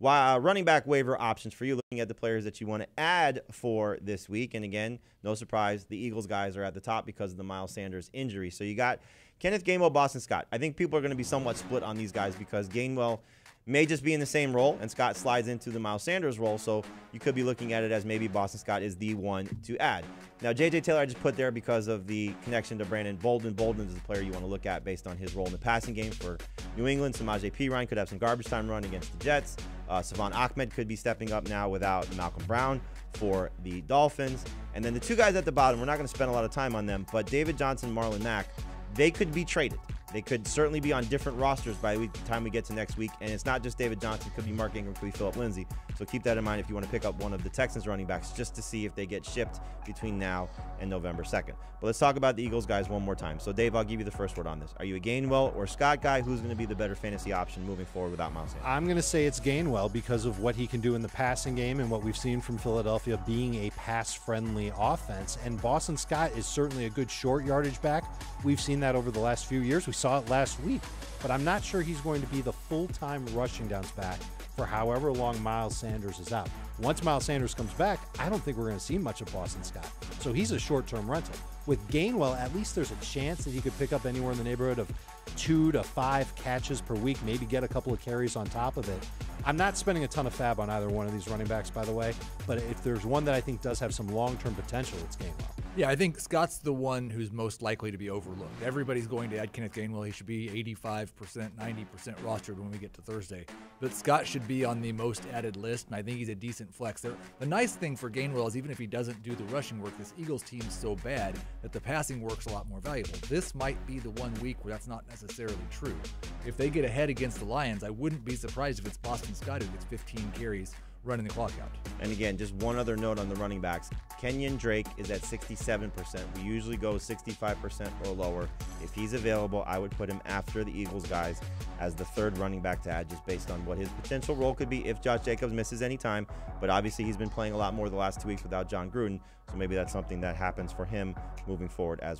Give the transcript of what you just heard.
running back waiver options for you, looking at the players that you want to add for this week. And again, no surprise, the Eagles guys are at the top because of the Miles Sanders injury. So you got Kenneth Gainwell, Boston Scott. I think people are going to be somewhat split on these guys because Gainwell may just be in the same role, and Scott slides into the Miles Sanders role, so you could be looking at it as maybe Boston Scott is the one to add. Now, J.J. Taylor I just put there because of the connection to Brandon Bolden. Bolden is a player you want to look at based on his role in the passing game for New England. Samaje Perine could have some garbage time run against the Jets. Savon Ahmed could be stepping up now without Malcolm Brown for the Dolphins. And then the two guys at the bottom, we're not going to spend a lot of time on them, but David Johnson, Marlon Mack, they could be traded. They could certainly be on different rosters by the time we get to next week. And it's not just David Johnson. It could be Mark Ingram, it could be Philip Lindsay. So keep that in mind if you want to pick up one of the Texans running backs just to see if they get shipped between now and November 2nd. But let's talk about the Eagles guys one more time. So, Dave, I'll give you the first word on this. Are you a Gainwell or Scott guy? Who's going to be the better fantasy option moving forward without Miles Sanders? I'm going to say it's Gainwell because of what he can do in the passing game and what we've seen from Philadelphia being a pass-friendly offense. And Boston Scott is certainly a good short yardage back. We've seen that over the last few years. We saw it last week. But I'm not sure he's going to be the full-time rushing downs back for however long Miles Sanders is out. Once Miles Sanders comes back, I don't think we're going to see much of Boston Scott. So he's a short-term rental. With Gainwell, at least there's a chance that he could pick up anywhere in the neighborhood of 2 to 5 catches per week, maybe get a couple of carries on top of it. I'm not spending a ton of fab on either one of these running backs, by the way, but if there's one that I think does have some long-term potential, it's Gainwell. Yeah, I think Scott's the one who's most likely to be overlooked. Everybody's going to add Kenneth Gainwell. He should be 85%, 90% rostered when we get to Thursday. But Scott should be on the most added list, and I think he's a decent flex there. The nice thing for Gainwell is even if he doesn't do the rushing work, this Eagles team's so bad that the passing work's a lot more valuable. This might be the 1 week where that's not necessarily true. If they get ahead against the Lions, I wouldn't be surprised if it's Boston Scott who gets 15 carries running the clock out. And again, just one other note on the running backs. Kenyon Drake is at 67%. We usually go 65% or lower. If he's available, I would put him after the Eagles guys as the third running back to add, just based on what his potential role could be if Josh Jacobs misses any time. But obviously he's been playing a lot more the last 2 weeks without John Gruden, so maybe that's something that happens for him moving forward as well.